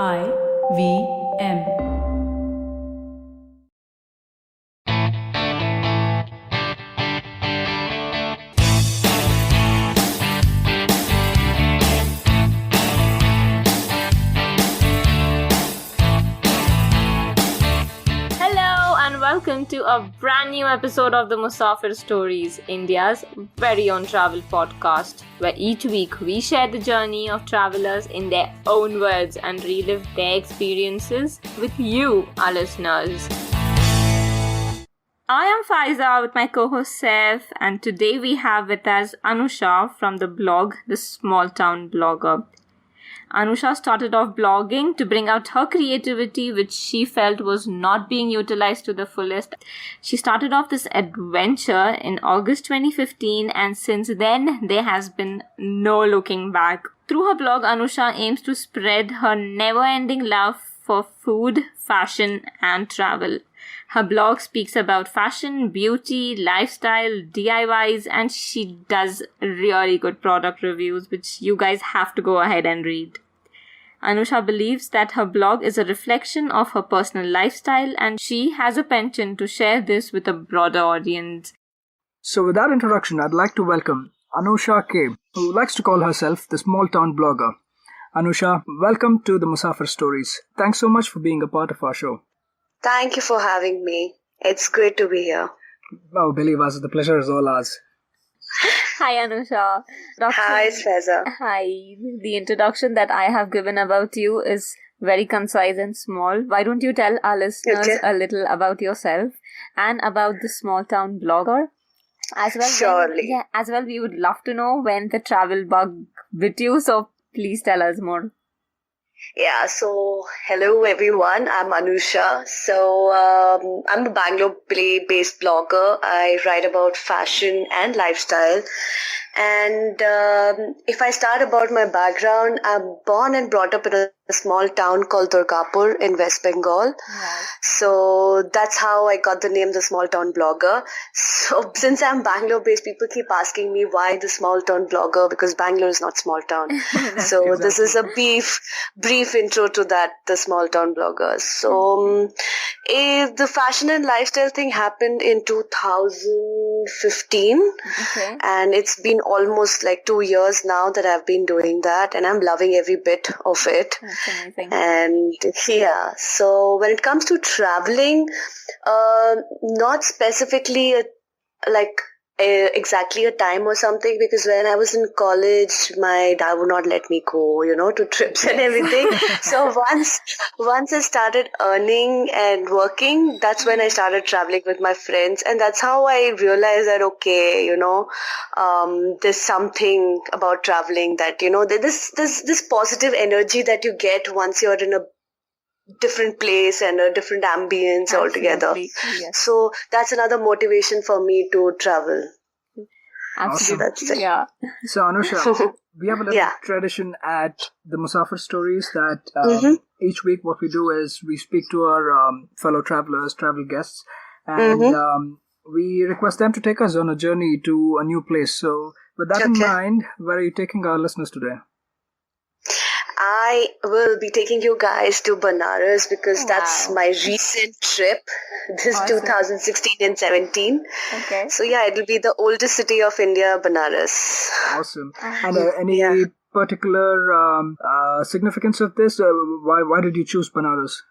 IVM. Hello and welcome to a brand new episode of the Musafir Stories, India's very own travel podcast, where each week we share the journey of travelers in their own words and relive their experiences with you, our listeners. I am Faiza with my co-host Saif, and today we have with us Anusha from the blog The Small Town Blogger. Anusha started off blogging to bring out her creativity, which she felt was not being utilized to the fullest. She started off this adventure in August 2015, and since then, there has been no looking back. Through her blog, Anusha aims to spread her never-ending love for food, fashion, and travel. Her blog speaks about fashion, beauty, lifestyle, DIYs, and she does really good product reviews, which you guys have to go ahead and read. Anusha believes that her blog is a reflection of her personal lifestyle, and she has a penchant to share this with a broader audience. So with that introduction, I'd like to welcome Anusha Kay, who likes to call herself the small town blogger. Anusha, welcome to the Musafir Stories. Thanks so much for being a part of our show. Thank you for having me. It's great to be here. Oh, believe us, the pleasure is all ours. Hi, Anusha. Hi, Feza. Hi. The introduction that I have given about you is very concise and small. Why don't you tell our listeners a little about yourself and about the small town blogger? As well, Surely. As well, we would love to know when the travel bug bit you, so please tell us more. Yeah, so hello everyone, I'm Anusha. So I'm a Bangalore-based blogger. I write about fashion and lifestyle. And if I start about my background, I'm born and brought up in a small town called Durgapur in West Bengal. Wow. So that's how I got the name the small town blogger. So since I'm Bangalore-based, people keep asking me why the small town blogger, because Bangalore is not small town. So This is a brief intro to that, the small town blogger. So the fashion and lifestyle thing happened in 2015. Okay. And it's been almost like 2 years now that I've been doing that, and I'm loving every bit of it. That's amazing. And yeah, so when it comes to traveling, not specifically exactly a time or something, because when I was in college, my dad would not let me go, to trips and everything. So once I started earning and working, that's when I started traveling with my friends, and that's how I realized that there's something about traveling that there's this positive energy that you get once you're in a different place and a different ambience altogether. Yes. So that's another motivation for me to travel. Absolutely. So that's it. Yeah. So Anusha, we have a little tradition at the Musafir Stories that each week what we do is we speak to our fellow travelers, travel guests, and we request them to take us on a journey to a new place. So with that in mind, where are you taking our listeners today? I will be taking you guys to Banaras because that's my recent trip. This 2016 and 17. Okay. So yeah, it'll be the oldest city of India, Banaras. Awesome. And any particular significance of this? Why did you choose Banaras?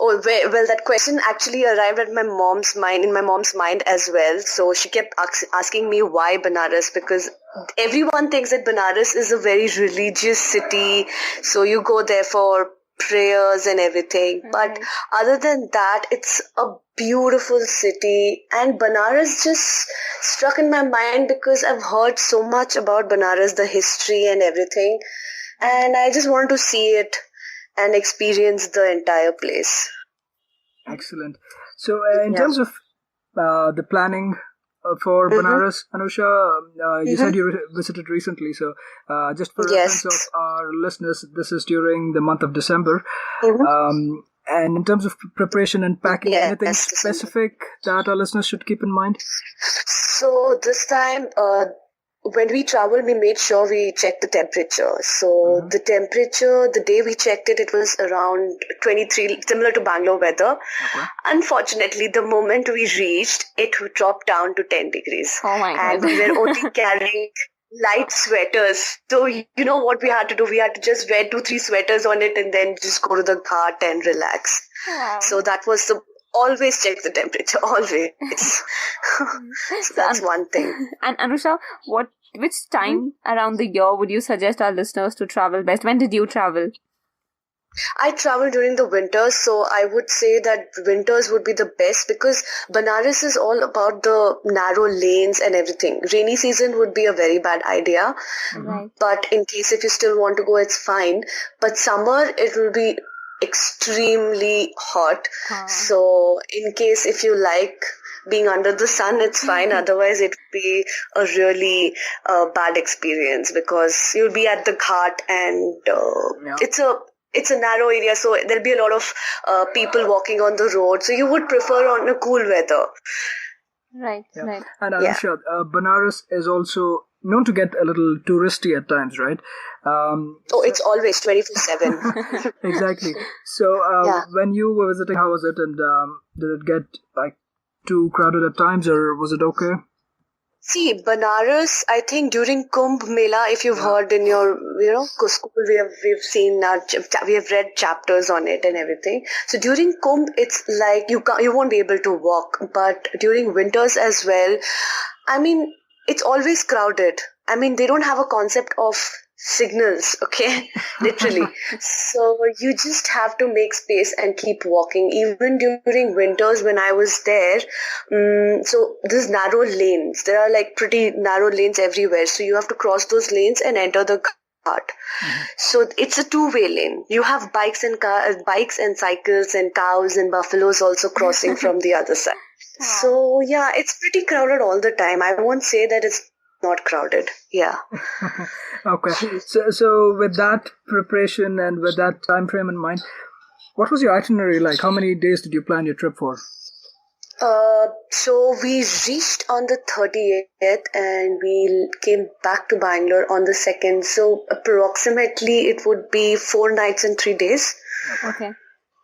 Oh, well, that question actually arrived at my mom's mind as well. So she kept asking me why Banaras, because everyone thinks that Banaras is a very religious city. So you go there for prayers and everything. But other than that, it's a beautiful city. And Banaras just struck in my mind because I've heard so much about Banaras, the history and everything. And I just wanted to see it and experience the entire place. Excellent. So in terms of the planning for Banaras, Anusha, you said you visited recently. So just for reference of our listeners, this is during the month of December. And in terms of preparation and packing, anything specific that our listeners should keep in mind? So this time, when we traveled, we made sure we checked the temperature. So the temperature, the day we checked it, it was around 23, similar to Bangalore weather. Okay. Unfortunately, the moment we reached, it dropped down to 10 degrees. Oh my God. And we were only carrying light sweaters. So you know what we had to do? We had to just wear 2-3 sweaters on it and then just go to the ghat and relax. Wow. So that was always check the temperature, always. So that's one thing. And Anusha, which time around the year would you suggest our listeners to travel best? When did you travel? I traveled during the winters, so I would say that winters would be the best because Banaras is all about the narrow lanes and everything. Rainy season would be a very bad idea. Right. But in case if you still want to go, it's fine. But summer, it will be extremely hot. So in case if you like being under the sun, it's fine. Otherwise, it would be a really bad experience because you'll be at the ghat and it's a narrow area. So there'll be a lot of people walking on the road. So you would prefer on a cool weather. Right, right. And Anusha, Banaras is also known to get a little touristy at times, right? It's always 24/7. Exactly. So when you were visiting, how was it? And did it get like too crowded at times, or was it okay? See, Banaras, I think during Kumbh Mela, if you've heard in your, school, we've seen, we have read chapters on it and everything. So during Kumbh, it's like you won't be able to walk. But during winters as well, I mean, it's always crowded. I mean, they don't have a concept of signals, okay? Literally. So you just have to make space and keep walking. Even during winters when I was there, so these narrow lanes, there are like pretty narrow lanes everywhere. So you have to cross those lanes and enter the ghat. So it's a two-way lane. You have bikes and cycles and cows and buffaloes also crossing from the other side. So yeah, it's pretty crowded all the time. I won't say that it's not crowded. Yeah. Okay. So with that preparation and with that time frame in mind, what was your itinerary like? How many days did you plan your trip for? So we reached on the 30th and we came back to Bangalore on the 2nd. So approximately it would be 4 nights and 3 days. Okay.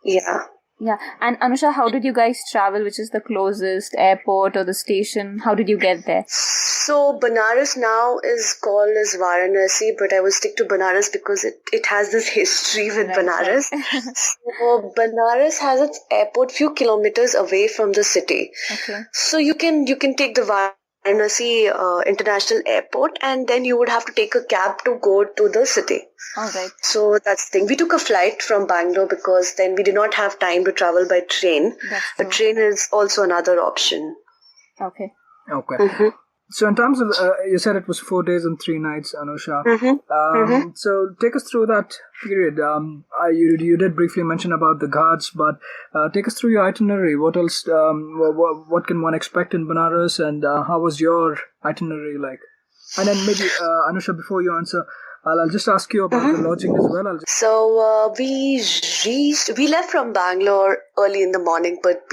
Yeah. Yeah. And Anusha, how did you guys travel? Which is the closest airport or the station? How did you get there? So Banaras now is called as Varanasi, but I will stick to Banaras because it has this history with Banaras. So Banaras has its airport few kilometers away from the city. Okay. So you can take the Varanasi International Airport and then you would have to take a cab to go to the city. All right. So that's the thing. We took a flight from Bangalore because then we did not have time to travel by train. A train is also another option. Okay. Okay. So in terms of, you said it was 4 days and 3 nights, Anusha. So take us through that period. You did briefly mention about the ghats, but take us through your itinerary. What else, what can one expect in Banaras, and how was your itinerary like? And then maybe, Anusha, before you answer, I'll just ask you about the lodging as well. So we left from Bangalore early in the morning, but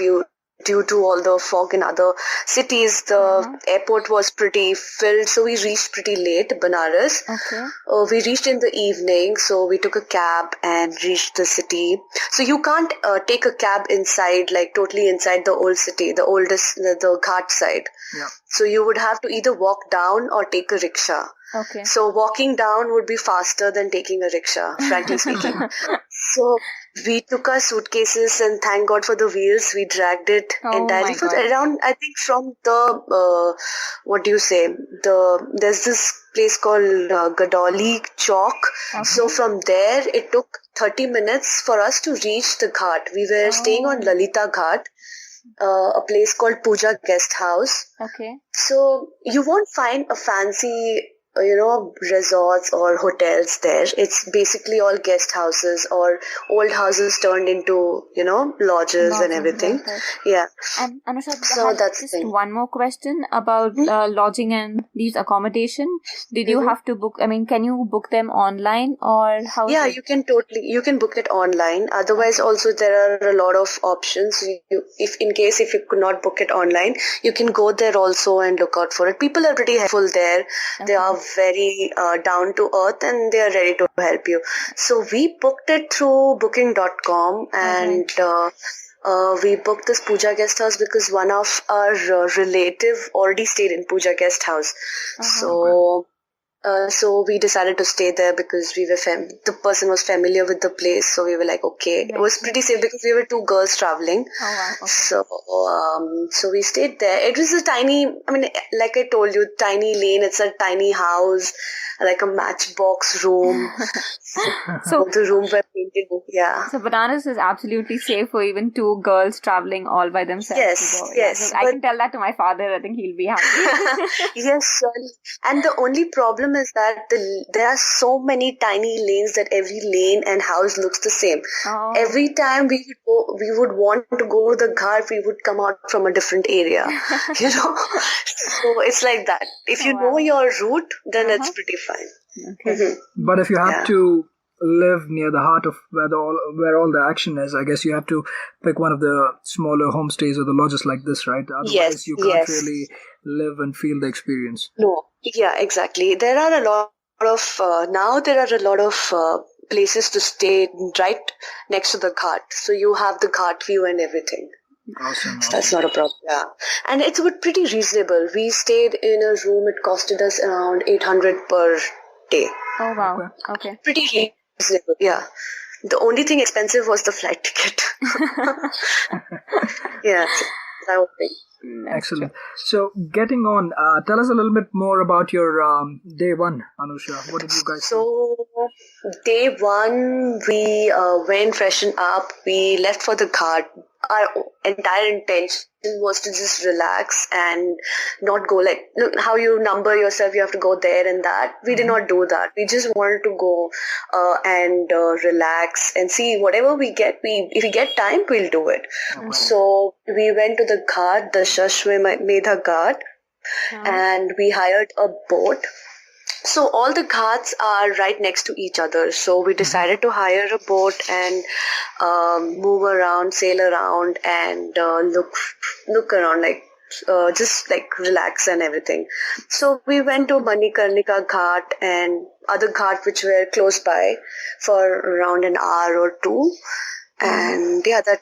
due to all the fog in other cities, the airport was pretty filled, so we reached pretty late, Banaras. Okay. We reached in the evening, so we took a cab and reached the city. So you can't take a cab inside, like totally inside the old city, the ghat side. Yeah. So you would have to either walk down or take a rickshaw. Okay. So walking down would be faster than taking a rickshaw, frankly speaking. So we took our suitcases and thank God for the wheels. We dragged it entirely for around, I think from the, there's this place called Gadoli Chowk. Okay. So from there, it took 30 minutes for us to reach the ghat. We were staying on Lalitha Ghat. A place called Pooja Guest House. Okay. So you won't find a fancy resorts or hotels there. It's basically all guest houses or old houses turned into, lodges and everything. Right. Yeah. And Anusha, so that's just one more question about lodging and these accommodation. Did you have to book, can you book them online or how? Yeah, you can book it online. Otherwise, also there are a lot of options. If you could not book it online, you can go there also and look out for it. People are pretty helpful there. Okay. They are very down to earth and they are ready to help you. So we booked it through booking.com and we booked this Pooja Guest House because one of our relative already stayed in Pooja Guest House. So we decided to stay there because we were the person was familiar with the place. So we were like, okay, it was pretty safe because we were two girls traveling. Oh, wow. Okay. So we stayed there. It was a tiny, like I told you, tiny lane. It's a tiny house, like a matchbox room. So the rooms were painted. Yeah. So Banaras is absolutely safe for even two girls traveling all by themselves. Yes. I can tell that to my father. I think he'll be happy. Yes, surely. And the only problem is that there are so many tiny lanes that every lane and house looks the same. Oh. Every time we would want to go to the ghat, we would come out from a different area. So it's like that. If you know your route, then it's pretty fine. Okay. But if you have to live near the heart of where all the action is, I guess you have to pick one of the smaller homestays or the lodges like this, right? Otherwise, you can't really live and feel the experience. No, yeah, exactly. There are a lot of places to stay right next to the ghat, so you have the ghat view and everything. Awesome. That's not a problem. Yeah, and it's pretty reasonable. We stayed in a room. It costed us around 800 per day. Oh wow. Okay. Pretty reasonable. Yeah. The only thing expensive was the flight ticket. Yeah, that would be. Excellent. So, getting on, tell us a little bit more about your day one, Anusha. What did you guys do? So, day one, we went, freshened up, we left for the ghat. Our entire intention was to just relax and not go like, look, how you number yourself, you have to go there and that. We did not do that. We just wanted to go and relax and see whatever we get. If we get time, we'll do it. Okay. So we went to the ghat, the Dashashvamedh ghat, and we hired a boat. So all the ghats are right next to each other. So we decided to hire a boat and move around, sail around, and look around, just relax and everything. So we went to Manikarnika Ghat and other ghat which were close by for around an hour or two. And that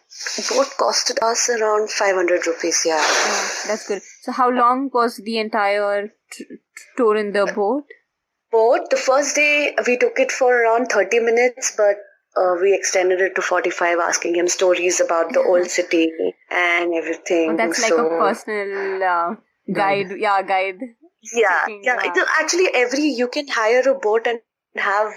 boat costed us around 500 rupees. Yeah. That's good. So how long was the entire tour in the boat? The first day we took it for around 30 minutes, but we extended it to 45, asking him stories about the old city and everything. Oh, that's like a personal guide. Yeah, guide. Yeah. Actually, you can hire a boat and have,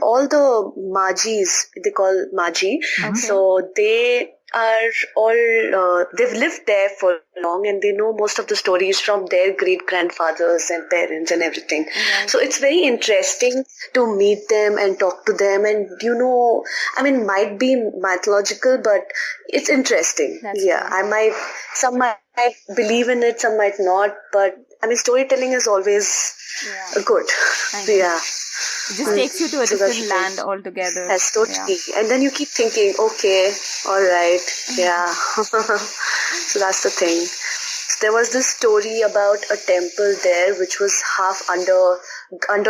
all the Manjhis, they call Manjhi. Okay. So they are all, they've lived there for long and they know most of the stories from their great-grandfathers and parents and everything. Right. So it's very interesting to meet them and talk to them and, might be mythological, but it's interesting. That's cool. Some might believe in it, some might not, but storytelling is always good. Yeah. It just takes you to a different land altogether. Yes, totally. Yeah. And then you keep thinking, okay, all right, yeah. So that's the thing. So there was this story about a temple there which was half under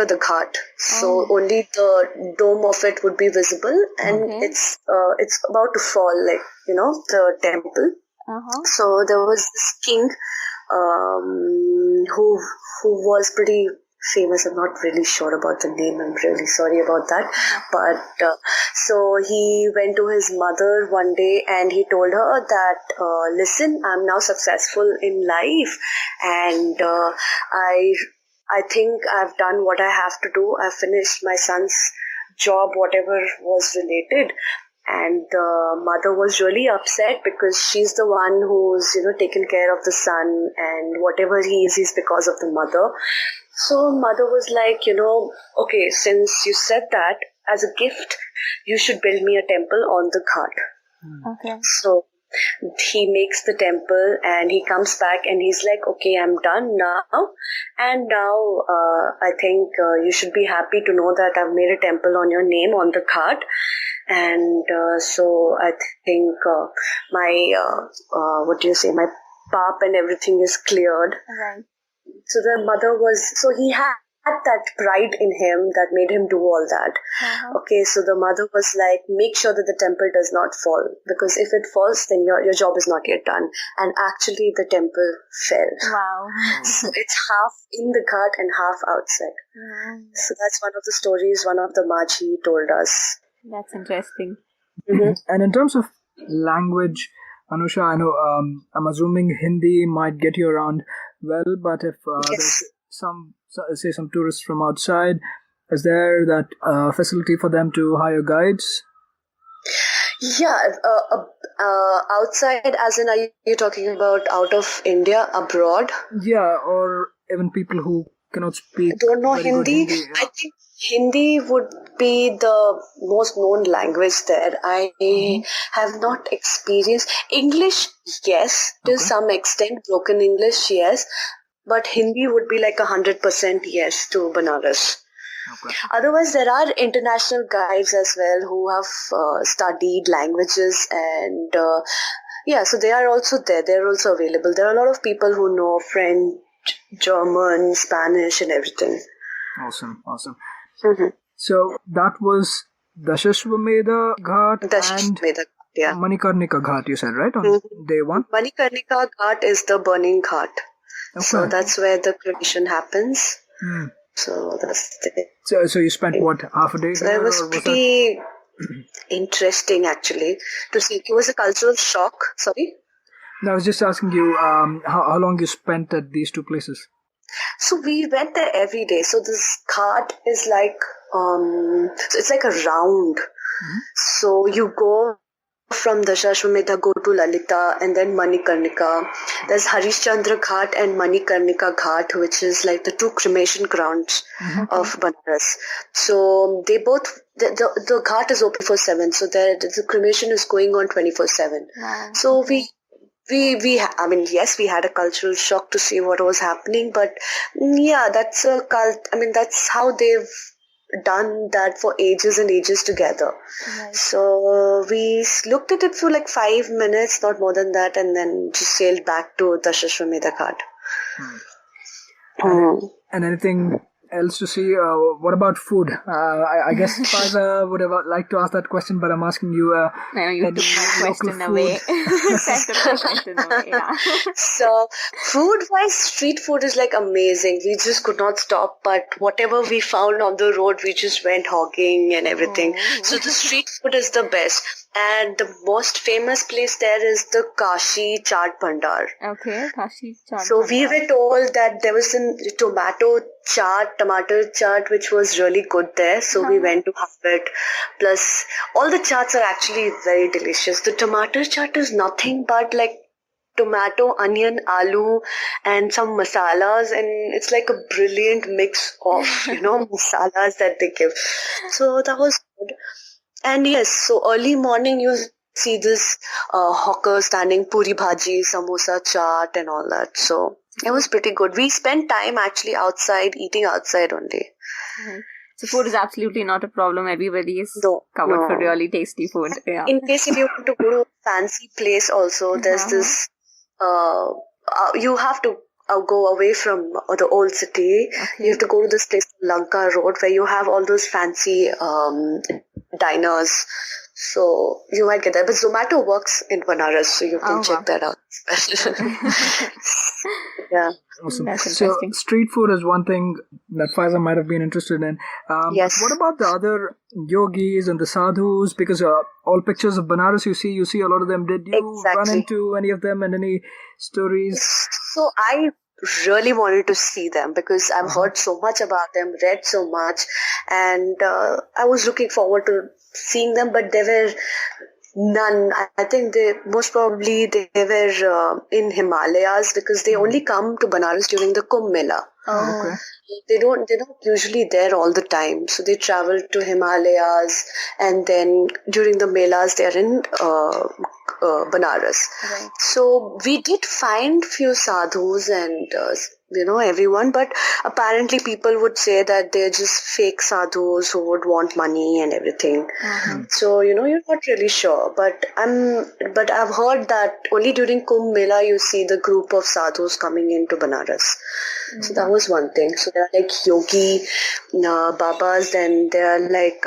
the ghat. So only the dome of it would be visible and it's about to fall, the temple. So there was this king who was pretty famous. I'm not really sure about the name. I'm really sorry about that. But so he went to his mother one day and he told her that, listen, I'm now successful in life and I think I've done what I have to do. I've finished my son's job, whatever was related. And the mother was really upset because she's the one who's, taken care of the son and whatever he is, he's because of the mother. So mother was like, okay, since you said that, as a gift, you should build me a temple on the ghat. Okay. So he makes the temple and he comes back and he's like, okay, I'm done now. And now I think you should be happy to know that I've made a temple on your name on the ghat. And so I think my pap and everything is cleared. Right. So the mother he had that pride in him that made him do all that. Okay, so the mother was like, make sure that the temple does not fall, because if it falls, then your job is not yet done. And actually the temple fell. Wow. So it's half in the ghat and half outside. So that's one of the stories one of the Maanjhi told us. That's interesting. And in terms of language, Anusha, I know I'm assuming Hindi might get you around well, but if there's some tourists from outside, is there that facility for them to hire guides? Yeah, outside, as in, are you talking about out of India, abroad? Yeah, or even people who cannot speak. Don't know Hindi. Yeah. I think Hindi would be the most known language there. I have not experienced English, yes, to some extent. Broken English, yes. But Hindi would be like 100% yes to Banaras. Okay. Otherwise, there are international guides as well who have studied languages and so they are also there. They're also available. There are a lot of people who know French, German, Spanish and everything. Awesome. So that was Dashashvamedh ghat and Manikarnika ghat, you said, right? On day one? Manikarnika ghat is the burning ghat. Okay. So that's where the cremation happens. So that's it. So you spent half a day? So it was pretty interesting actually to see. It was a cultural shock. Sorry? No, I was just asking you how long you spent at these two places. So we went there every day. So this ghat is like, so it's like a round. So you go from Dashashvamedh, go to Lalitha and then Manikarnika. There's Harishchandra Ghat and Manikarnika Ghat, which is like the two cremation grounds of Banaras. So they both, the ghat is open 24/7. So the cremation is going on 24/7. Wow. So we had a cultural shock to see what was happening, but that's a cult. That's how they've done that for ages and ages together. Right. So we looked at it for like 5 minutes, not more than that, and then just sailed back to Dashashvamedh ghat. And anything else to see? What about food? I guess Faiza would have liked to ask that question, but I'm asking you. No, you took my question away. Yeah. So, food-wise, street food is like amazing. We just could not stop, but whatever we found on the road, we just went hogging and everything. So the street food is the best. And the most famous place there is the Kashi chaat bhandar. Okay, Kashi chaat. So we were told that there was a tomato chaat, which was really good there. So we went to have it. Plus, all the chaats are actually very delicious. The tomato chaat is nothing but like tomato, onion, aloo, and some masalas, and it's like a brilliant mix of masalas that they give. So that was good. And yes, so early morning you see this hawker standing, puri bhaji, samosa chaat and all that. So it was pretty good. We spent time actually outside, eating outside only. Right. So food is absolutely not a problem. Everybody is covered for really tasty food. Yeah. In case if you want to go to a fancy place also, there's this, you have to go away from the old city. Okay. You have to go to this place, Lanka Road, where you have all those fancy diners. So you might get that. But Zomato works in Banaras, so you can check that out. Yeah. Awesome. So street food is one thing that Faiza might have been interested in. Yes. What about the other yogis and the sadhus? Because all pictures of Banaras you see a lot of them. Did you run into any of them and any stories? So I really wanted to see them because I've heard so much about them, read so much, and I was looking forward to seeing them, but there were none. I think they were in Himalayas because they only come to Banaras during the Kumbh Mela. Oh. Okay. They're not usually there all the time. So they travel to Himalayas, and then during the melas they're in Banaras. Right. So we did find few sadhus and everyone, but apparently people would say that they're just fake sadhus who would want money and everything. So you're not really sure, but I've heard that only during Kumbh Mela you see the group of sadhus coming into Banaras. So that was one thing. So there are like yogi babas, then there are like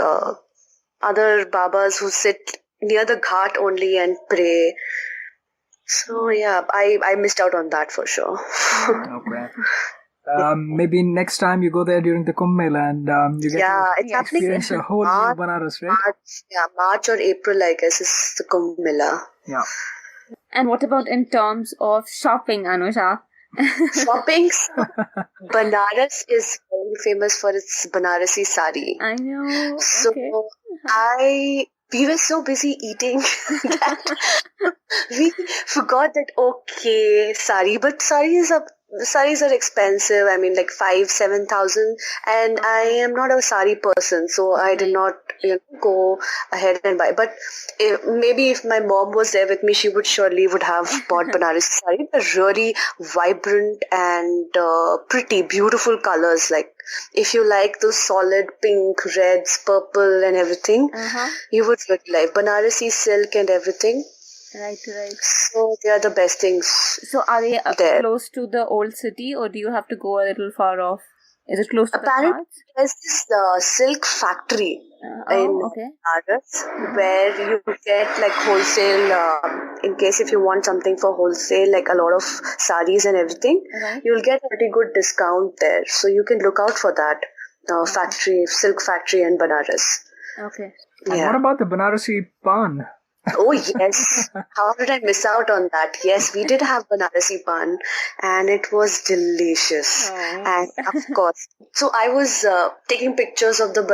other babas who sit near the ghat only and pray. So yeah, I missed out on that for sure. Okay. Maybe next time you go there during the Kumbh Mela and you get to it's happening experience a whole new Banaras, right? March or April, I guess, is the Kumbh Mela. Yeah. And what about in terms of shopping, Anusha? Shopping? Banaras is very famous for its Banarasi sari. I know. So we were so busy eating that we forgot that sari, but saris are expensive. I mean, like 5,000-7,000, and I am not a sari person, so I did not go ahead and buy. But maybe if my mom was there with me, she would have bought Banarasi sari. They're really vibrant and pretty, beautiful colors. Like if you like those solid pink, reds, purple, and everything, you would really like Banarasi silk and everything. Right. So they are the best things. So are they close to the old city, or do you have to go a little far off? Is it close to the Apparently, parts? there's this silk factory in Banaras where you get like wholesale, in case if you want something for wholesale, like a lot of saris and everything, you'll get a pretty good discount there. So you can look out for that silk factory in Banaras. Okay. And what about the Banarasi pan? Oh yes, how did I miss out on that? Yes, we did have Banarasi pan and it was delicious. And of course, so I was taking pictures of the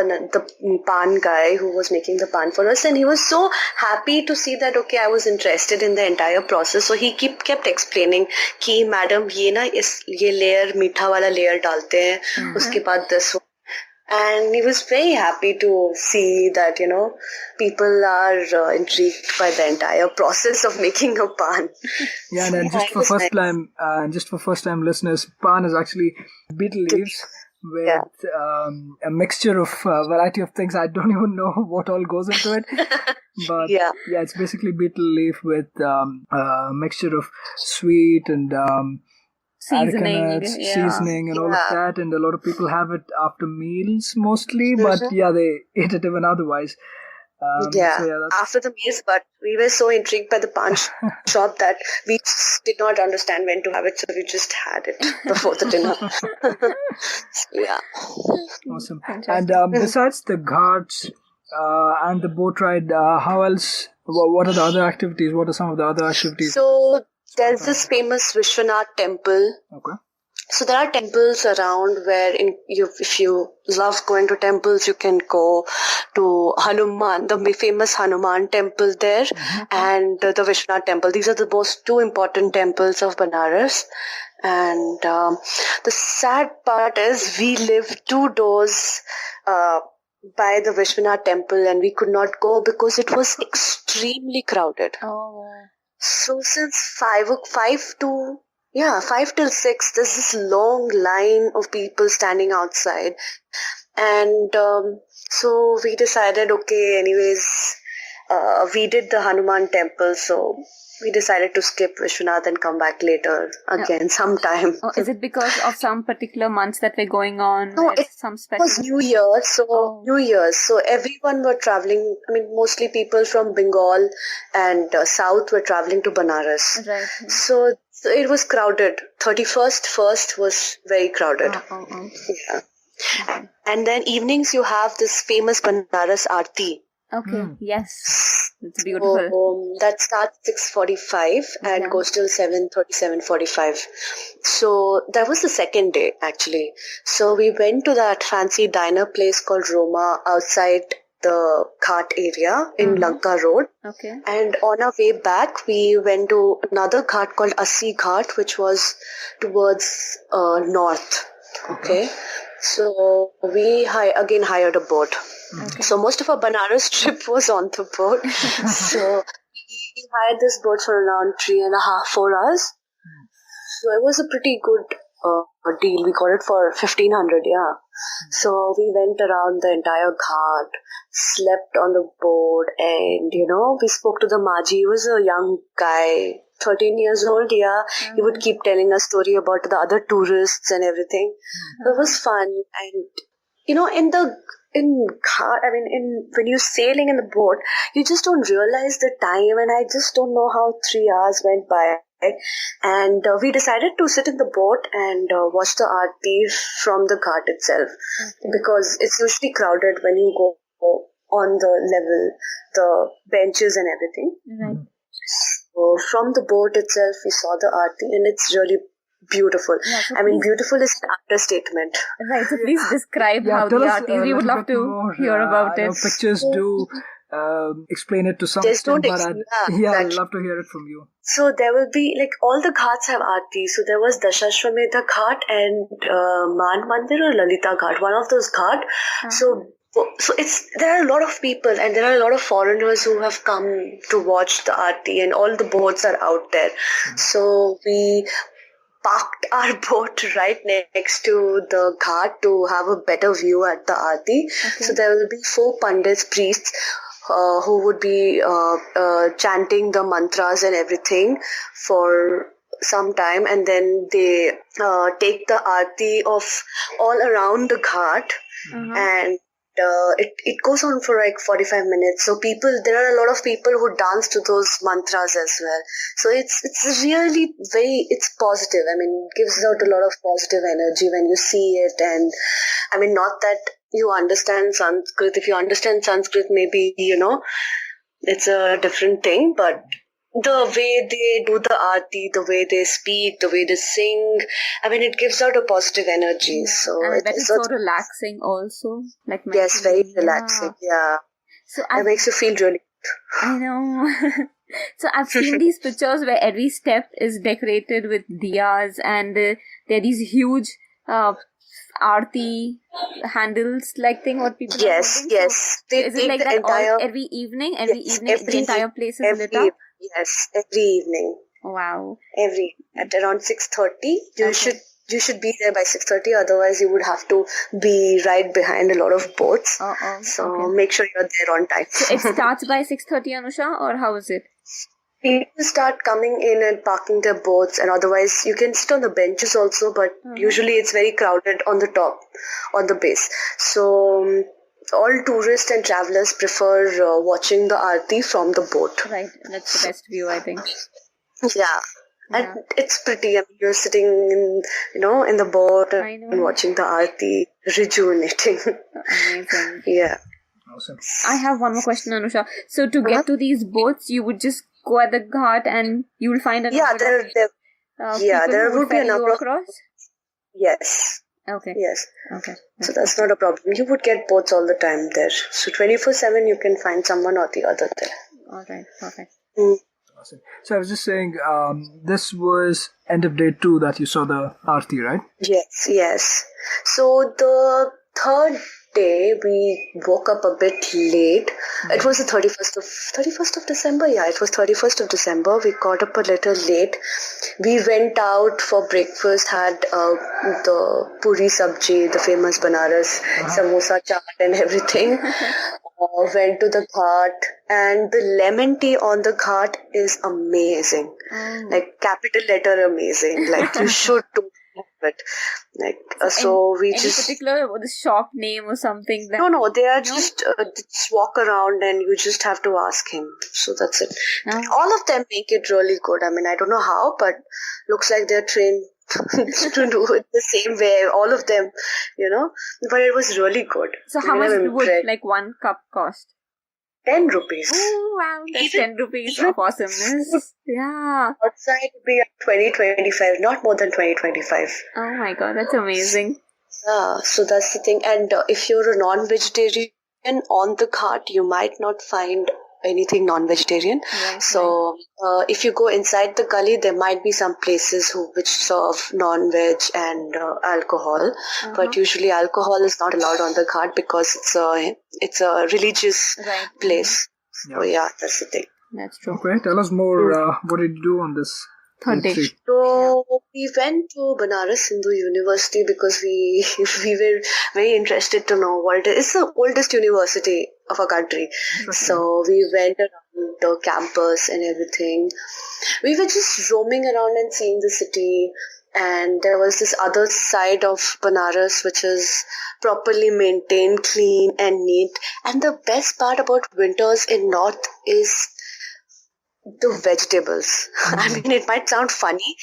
pan guy who was making the pan for us, and he was so happy to see that I was interested in the entire process. So he kept explaining कि madam ये layer मीठा वाला layer डालते हैं, उसके बाद this one. And he was very happy to see that, people are intrigued by the entire process of making a pan. Yeah, and just for first time listeners, pan is actually betel leaves with a mixture of variety of things. I don't even know what all goes into it. But it's basically betel leaf with a mixture of sweet and seasoning and all of that, and a lot of people have it after meals mostly, but they eat it even otherwise. After the meals, but we were so intrigued by the pan shop that we just did not understand when to have it, so we just had it before the dinner. Awesome. And besides the ghats and the boat ride, how else? What are the other activities? What are some of the other activities? So there's this famous Vishwanath temple. Okay. So there are temples around where if you love going to temples, you can go to Hanuman, the famous Hanuman temple there, and the Vishwanath temple. These are the most two important temples of Banaras. And the sad part is we live 2 doors by the Vishwanath temple, and we could not go because it was extremely crowded. So since 5 till 6, there's this long line of people standing outside. And so we decided, anyways, we did the Hanuman temple, so we decided to skip Vishwanath and come back later again sometime. Is it because of some particular months that were going on? No, it was New Year. So New Year's. So everyone were traveling. I mean, mostly people from Bengal and South were traveling to Banaras. Right. So it was crowded. 31st first was very crowded. Yeah. And then evenings you have this famous Banaras Aarti. Okay. Yes. It's beautiful. So, that starts 6:45 and goes till 7:30, 7:45. So that was the second day actually. So we went to that fancy diner place called Roma outside the ghat area in Lanka Road. Okay. And on our way back, we went to another ghat called Assi Ghat, which was towards north. Okay. So we again hired a boat. Okay. So most of our Banaras trip was on the boat. So we hired this boat for around 3.5-4 hours. So it was a pretty good deal. We got it for 1,500, yeah. So we went around the entire ghat, slept on the boat, and we spoke to the Maanjhi. He was a young guy, 13 years old, yeah. He would keep telling us story about the other tourists and everything. So it was fun. And when you're sailing in the boat, you just don't realize the time, and I just don't know how 3 hours went by. And we decided to sit in the boat and watch the aarti from the ghat itself, because it's usually crowded when you go on the level, the benches and everything. Right. So from the boat itself, we saw the aarti, and it's really beautiful. Yeah, so beautiful is an understatement. Right, so please describe how the aarti is. We would love to hear about it. Pictures do explain it to some extent, but I'd love to hear it from you. So there will be, all the ghats have aarti. So there was Dashashvamedh ghat and Mandir or Lalitha ghat, one of those ghat. So there are a lot of people, and there are a lot of foreigners who have come to watch the aarti, and all the boats are out there. So we parked our boat right next to the ghat to have a better view at the aarti. Okay. So there will be 4 pandits, priests, who would be chanting the mantras and everything for some time, and then they take the aarti of all around the ghat, and it goes on for 45 minutes. So there are a lot of people who dance to those mantras as well. So it's really it's positive. It gives out a lot of positive energy when you see it. And not that you understand Sanskrit. If you understand Sanskrit, maybe, it's a different thing, but the way they do the aarti, the way they speak, the way they sing, it gives out a positive energy. So and it's so relaxing also. Yes, very relaxing, yeah. So it makes you feel really good. I know. So I've seen these pictures where every step is decorated with diyas, and there are these huge aarti handles thing what people are holding. Yes. So is it like that every evening? The entire place is lit up? Yes, every evening. Wow. At around 6:30. You should be there by 6:30, otherwise you would have to be right behind a lot of boats. So make sure you're there on time. So it starts by 6:30, Anusha, or how is it? People start coming in and parking their boats, and otherwise you can sit on the benches also, but usually it's very crowded on the top, on the base. So all tourists and travelers prefer watching the aarti from the boat. Right, that's the best view, I think. Yeah. And it's pretty. You're sitting in the boat and watching the aarti, rejuvenating. Amazing. Yeah. Awesome. I have one more question, Anusha. So to get to these boats, you would just go at the ghat and you will find a number there would be a number across? Yes. Okay. Yes. Okay. So that's not a problem. You would get boats all the time there. So 24/7 you can find someone or the other there. All right. Perfect. Awesome. So I was just saying, this was end of day 2 that you saw the aarti, right? Yes. So the third day we woke up a bit late. It was the 31st of December. Yeah, it was 31st of December. We got up a little late. We went out for breakfast, had the puri sabji, the famous Banaras, samosa chaat and everything. Went to the ghat, and the lemon tea on the ghat is amazing. Capital letter amazing. You should do it. Any particular shop name or something? No, they are just walk around and you just have to ask him. So that's it. All of them make it really good. I don't know how, but looks like they're trained to do it the same way. All of them, but it was really good. So how much would one cup cost? 10 rupees. Oh wow, that's 10 rupees of awesomeness. Yeah. Outside would be 20-25, not more than 20-25. Oh my god, that's amazing. Yeah, so that's the thing. And if you're a non-vegetarian on the ghat, you might not find anything non-vegetarian. Right, so if you go inside the gully, there might be some places which serve non-veg and alcohol, but usually alcohol is not allowed on the ghat because it's a religious place. So that's the thing. That's true. Okay, tell us more. What did you do on this third day? So we went to Banaras Hindu University because we were very interested to know what it is. It's the oldest university of our country. So we went around the campus and everything. We were just roaming around and seeing the city. And there was this other side of Banaras which is properly maintained, clean and neat. And the best part about winters in North is the vegetables. I mean, it might sound funny,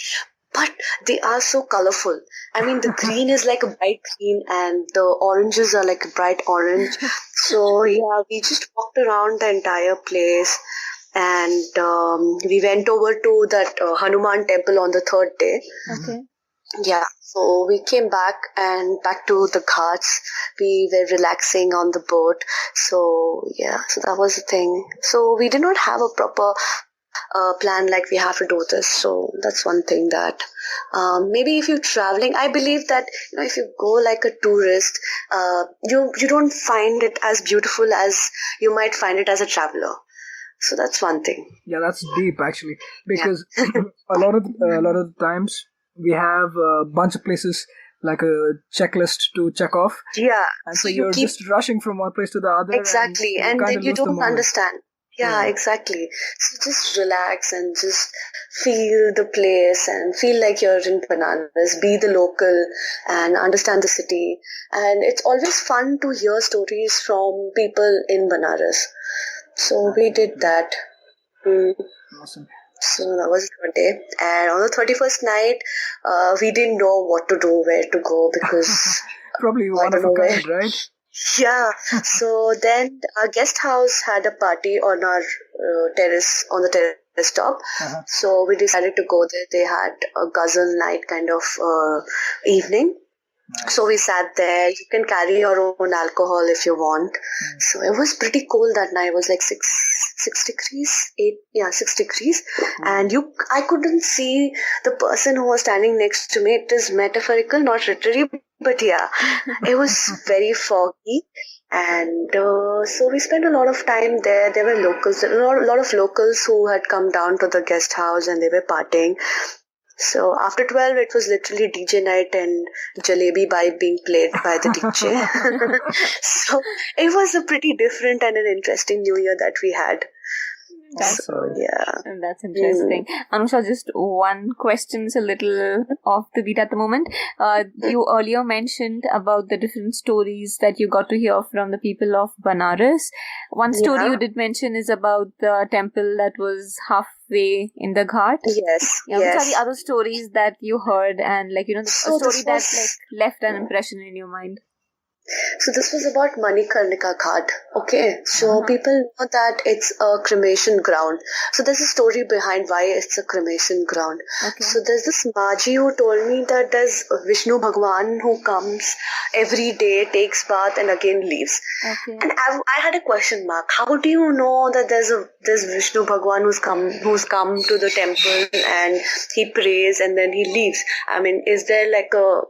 but they are so colorful. I mean, the green is like a bright green and the oranges are like a bright orange. So yeah, we just walked around the entire place, and we went over to that Hanuman temple on the third day. Okay. Yeah, so we came back to the ghats. We were relaxing on the boat. So yeah, so that was the thing. So we did not have a proper plan like we have to do this. So that's one thing that maybe if you're traveling, I believe that if you go like a tourist, you don't find it as beautiful as you might find it as a traveler. So that's one thing. Yeah, that's deep actually, because a lot of the times we have a bunch of places like a checklist to check off. Yeah, and so you're just rushing from one place to the other. Exactly, and then you don't understand. Yeah, exactly. So just relax and just feel the place and feel like you're in Banaras, be the local and understand the city. And it's always fun to hear stories from people in Banaras. So we did that. Awesome. So that was the third day. And on the 31st night, we didn't know what to do, where to go, because... Probably one of a kind, right? Yeah. So then our guest house had a party on our terrace, on the terrace top. So we decided to go there. They had a ghazal night kind of evening. Nice. So we sat there. You can carry your own alcohol if you want. So it was pretty cold that night. It was like 6 degrees, 6 degrees. And I couldn't see the person who was standing next to me. It is metaphorical, not literary. But yeah, it was very foggy. And so we spent a lot of time there. There were locals, a lot of locals who had come down to the guest house and they were partying. So after 12, it was literally DJ night and jalebi vibe being played by the DJ. So it was a pretty different and an interesting New Year that we had. That's interesting. Anusha, just one question is a little off the beat at the moment. You earlier mentioned about the different stories that you got to hear from the people of Banaras. One story you did mention is about the temple that was halfway in the ghat. Yes. Which are the other stories that you heard and a story that left an impression in your mind? So this was about Manikarnika Ghat. Okay, so people know that it's a cremation ground. So there's a story behind why it's a cremation ground. Okay. So there's this Maanjhi who told me that there's Vishnu Bhagwan who comes every day, takes bath and again leaves. Okay. And I had a question mark. How do you know that there's Vishnu Bhagwan who's come to the temple and he prays and then he leaves? I mean, is there like a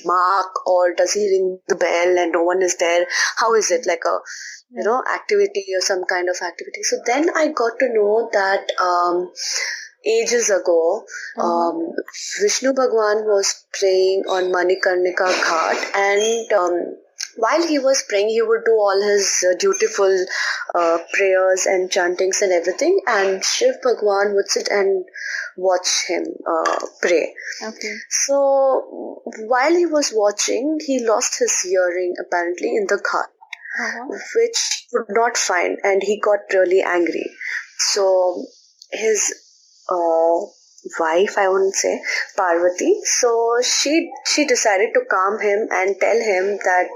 mark, or does he ring the bell and no one is there? How is it, like a activity or some kind of activity? So then I got to know that ages ago Vishnu Bhagwan was praying on Manikarnika Ghat, and while he was praying, he would do all his dutiful prayers and chantings and everything, and Shiv Bhagwan would sit and watch him pray. Okay. So while he was watching, he lost his hearing apparently in the ghat, which he could not find, and he got really angry. So his wife, I wouldn't say, Parvati, so she decided to calm him and tell him that,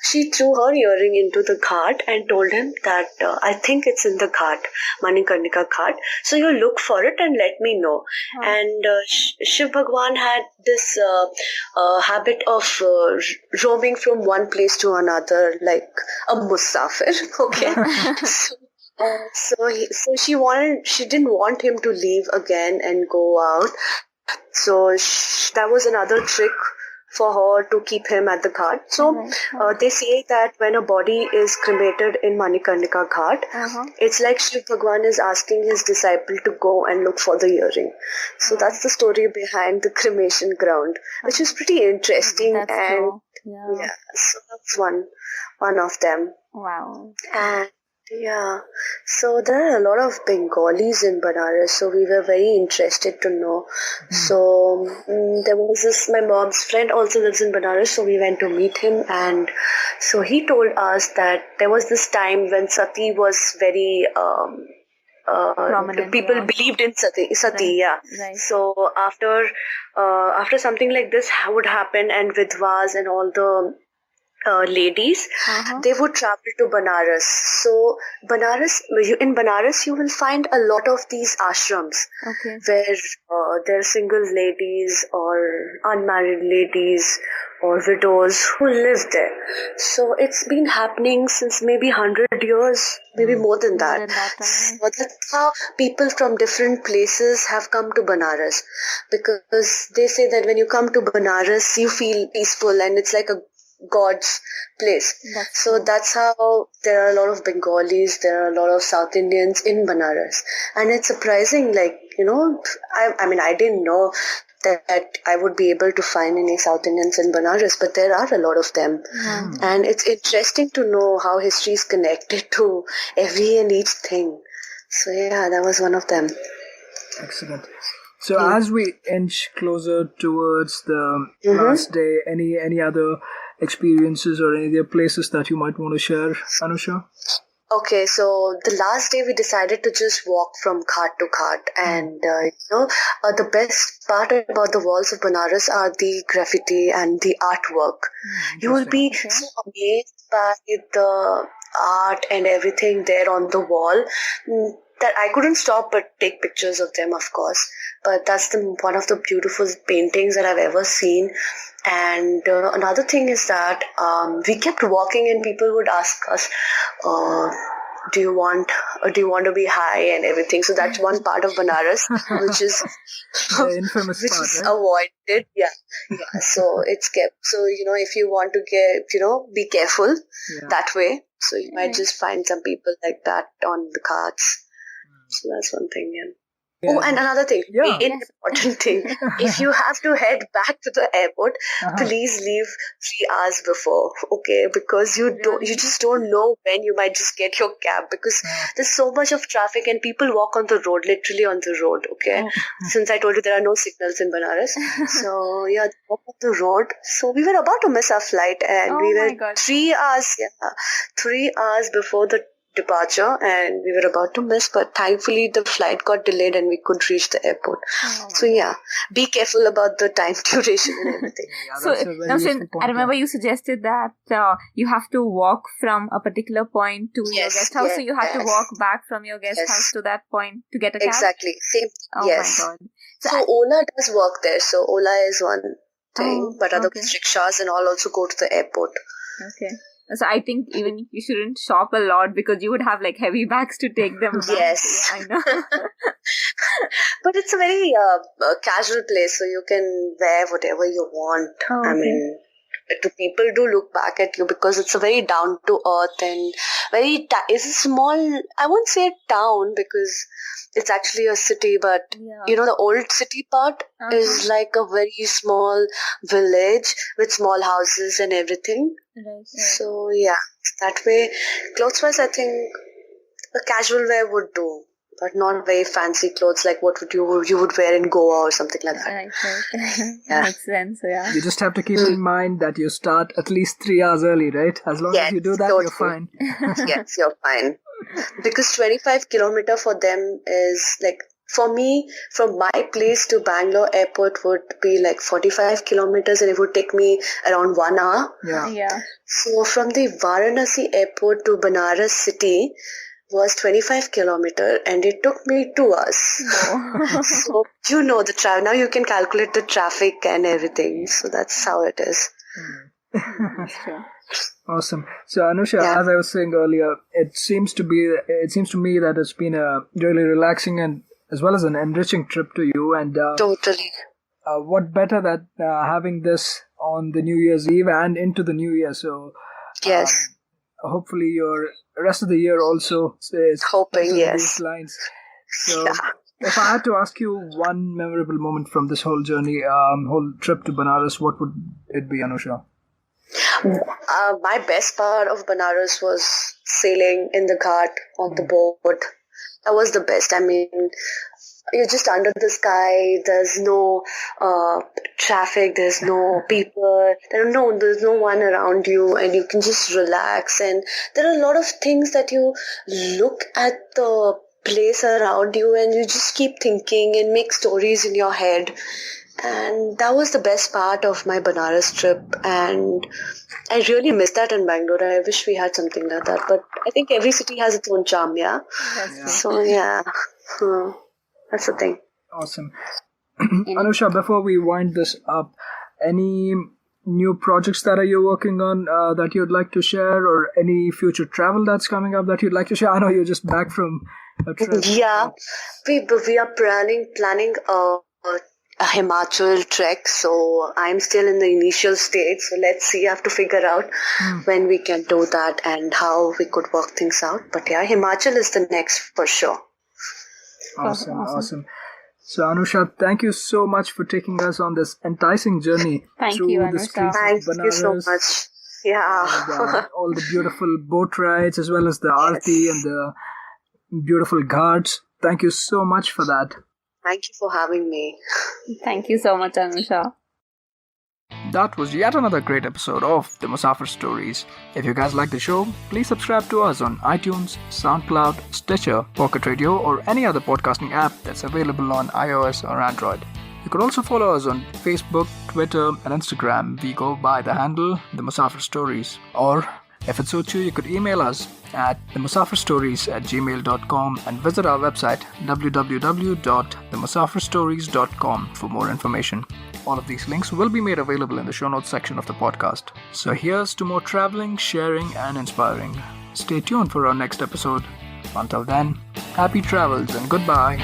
she threw her earring into the ghat and told him that I think it's in the ghat, Manikarnika Ghat, so you look for it and let me know. And Shiv Bhagwan had this habit of roaming from one place to another like a Musafir, okay? She didn't want him to leave again and go out. So that was another trick for her to keep him at the ghat. So they say that when a body is cremated in Manikarnika Ghat, it's like Shiv Bhagwan is asking his disciple to go and look for the earring. So that's the story behind the cremation ground, which is pretty interesting. That's and cool. So that's one of them. Wow. And so there are a lot of Bengalis in Banaras, so we were very interested to know. So there was my mom's friend also lives in Banaras, so we went to meet him, and so he told us that there was this time when Sati was very prominent. People believed in Sati, Right. So after something like this would happen, and Vidwas and all the ladies, they would travel to Banaras. So in Banaras you will find a lot of these ashrams where there are single ladies or unmarried ladies or widows who live there. So it's been happening since maybe 100 years, maybe more than that. So that's how people from different places have come to Banaras, because they say that when you come to Banaras you feel peaceful and it's like a God's place. That's how there are a lot of Bengalis, there are a lot of South Indians in Banaras. And it's surprising, I mean, I didn't know that I would be able to find any South Indians in Banaras, but there are a lot of them. And it's interesting to know how history is connected to every and each thing. So that was one of them. Excellent. So as we inch closer towards the last day, any other experiences or any other places that you might want to share, Anusha? Okay, so the last day we decided to just walk from ghat to ghat, and the best part about the walls of Banaras are the graffiti and the artwork. You will be so amazed by the art and everything there on the wall that I couldn't stop but take pictures of them, of course. But that's one of the beautiful paintings that I've ever seen. And another thing is that we kept walking and people would ask us, do you want to be high and everything? So that's one part of Banaras, which is the infamous which part, is right? avoided. So it's kept. So if you want to be careful that way. So you might just find some people like that on the carts. So that's one thing. Oh, and another thing, important thing. If you have to head back to the airport, please leave 3 hours before, okay? Because you just don't know when you might just get your cab, because there's so much of traffic and people walk on the road, literally on the road, okay? Since I told you there are no signals in Banaras. So they walk on the road. So we were about to miss our flight, and we were 3 hours before the departure, and we were about to miss, but thankfully the flight got delayed and we could reach the airport. Be careful about the time duration and everything. I remember you suggested that you have to walk from a particular point to your guest house, so you have to walk back from your guest house to that point to get a cab? Exactly. Same. Oh my God. So Ola does work there. So Ola is one thing, but other rickshaws and all also go to the airport. Okay. So I think even you shouldn't shop a lot, because you would have heavy bags to take them back. Yes. I know. But it's a very casual place, so you can wear whatever you want. I mean, people do look back at you because it's a very down to earth and it's a small, I won't say town because it's actually a city, but the old city part is like a very small village with small houses and everything. Right. So that way, clothes wise, I think a casual wear would do, but not very fancy clothes like what you would wear in Goa or something like that. Right. Makes sense. Yeah. You just have to keep in mind that you start at least 3 hours early, right? As long as you do that, you're fine. Yes, you're fine. Because 25 kilometer for them is for me, from my place to Bangalore airport would be 45 kilometers, and it would take me around 1 hour. Yeah. So from the Varanasi airport to Banaras city was 25 kilometer, and it took me 2 hours. So the traffic. Now you can calculate the traffic and everything. So that's how it is. That's true. Awesome. So Anusha, as I was saying earlier, it seems to me that it's been a really relaxing and as well as an enriching trip to you. And totally. What better that having this on the New Year's Eve and into the New Year. So yes, hopefully your rest of the year also is hoping these lines. So if I had to ask you one memorable moment from this whole journey, whole trip to Banaras, what would it be, Anusha? My best part of Banaras was sailing in the ghat on the boat. That was the best. I mean, you're just under the sky. There's no traffic. There's no people. There's no one around you, and you can just relax. And there are a lot of things that you look at the place around you, and you just keep thinking and make stories in your head. And that was the best part of my Banaras trip. And I really miss that in Bangalore. I wish we had something like that. But I think every city has its own charm, So, that's the thing. Awesome. Anusha, before we wind this up, any new projects that you working on that you'd like to share, or any future travel that's coming up that you'd like to share? I know you're just back from a trip. Yeah, we are planning a Himachal trek, so I'm still in the initial stage, so let's see. I have to figure out when we can do that and how we could work things out. But yeah, Himachal is the next for sure. Awesome. So Anusha, thank you so much for taking us on this enticing journey through the streets Thank of Banaras. you so much. Yeah. And, all the beautiful boat rides as well as the Aarti and the beautiful ghats. Thank you so much for that. Thank you for having me. Thank you so much, Anusha. That was yet another great episode of the Musafir Stories. If you guys like the show, please subscribe to us on iTunes, SoundCloud, Stitcher, Pocket Radio, or any other podcasting app that's available on iOS or Android. You could also follow us on Facebook, Twitter, and Instagram. We go by the handle The Musafir Stories. Or, if it suits you, you could email us at themusafirstories@gmail.com and visit our website www.themusafirstories.com for more information. All of these links will be made available in the show notes section of the podcast. So here's to more traveling, sharing, and inspiring. Stay tuned for our next episode. Until then, happy travels and goodbye.